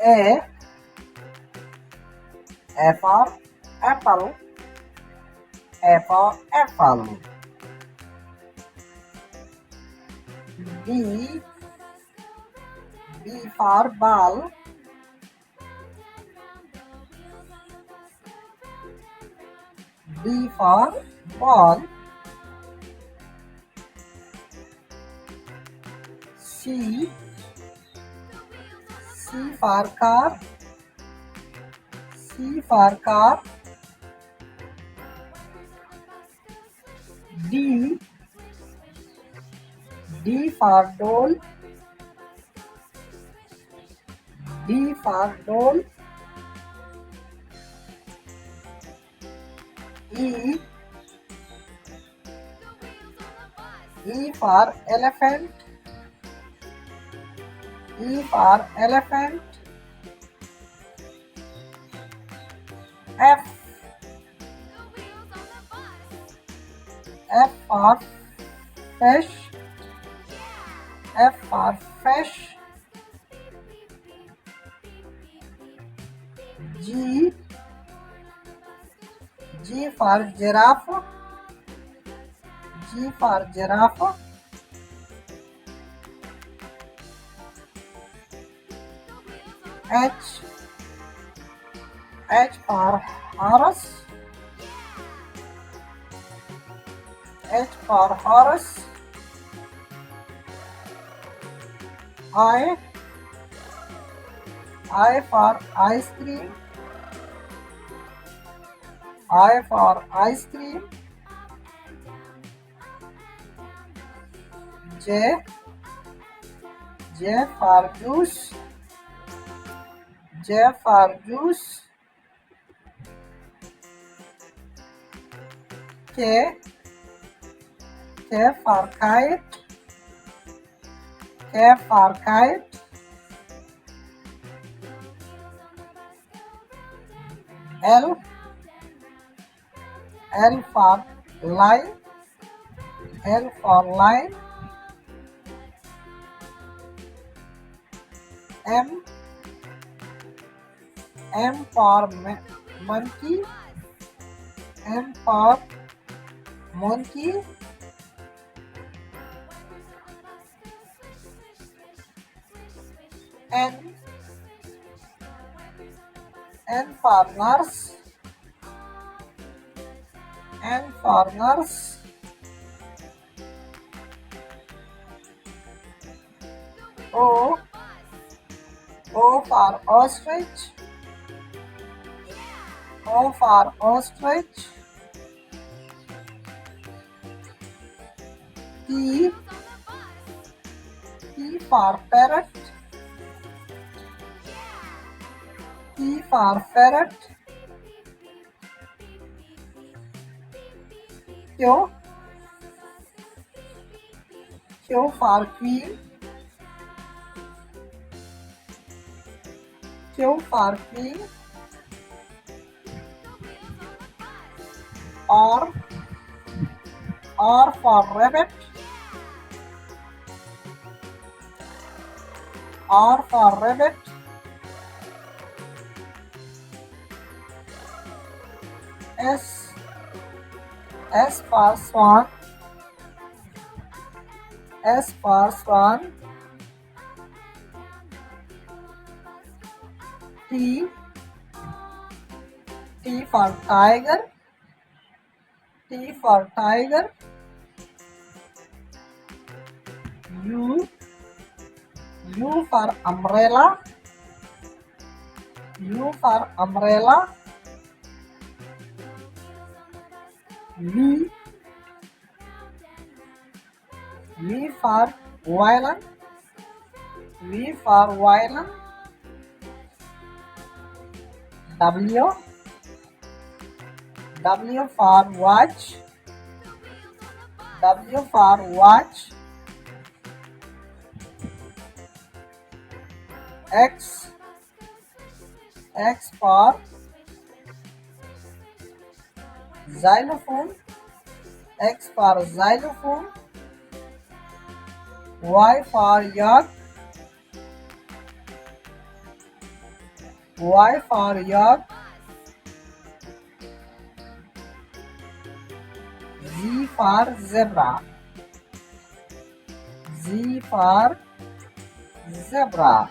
A for apple. A for apple. B for ball. B for ball. C for car. C for car. D for doll. D for doll. E for elephant. E for elephant. F for fish. F for fish. G for giraffe. G for giraffe. H for horse. H for horse. I for ice cream. I for ice cream. J for juice. J for juice. K for kite. K for kite. L for line. L for line. M for monkey. M for monkey. N for nurse. N for nurse. O for ostrich. O for ostrich. P for parrot. P for parrot. Q for queen. Q for queen. R for rabbit. R for rabbit. S for swan. S for swan. T for tiger. T for tiger. U for umbrella. U for umbrella. V for violin. V for violin. W for watch. W for watch. X for xylophone. X for xylophone. Y for yak. Y for yak. Z for zebra. Z for zebra.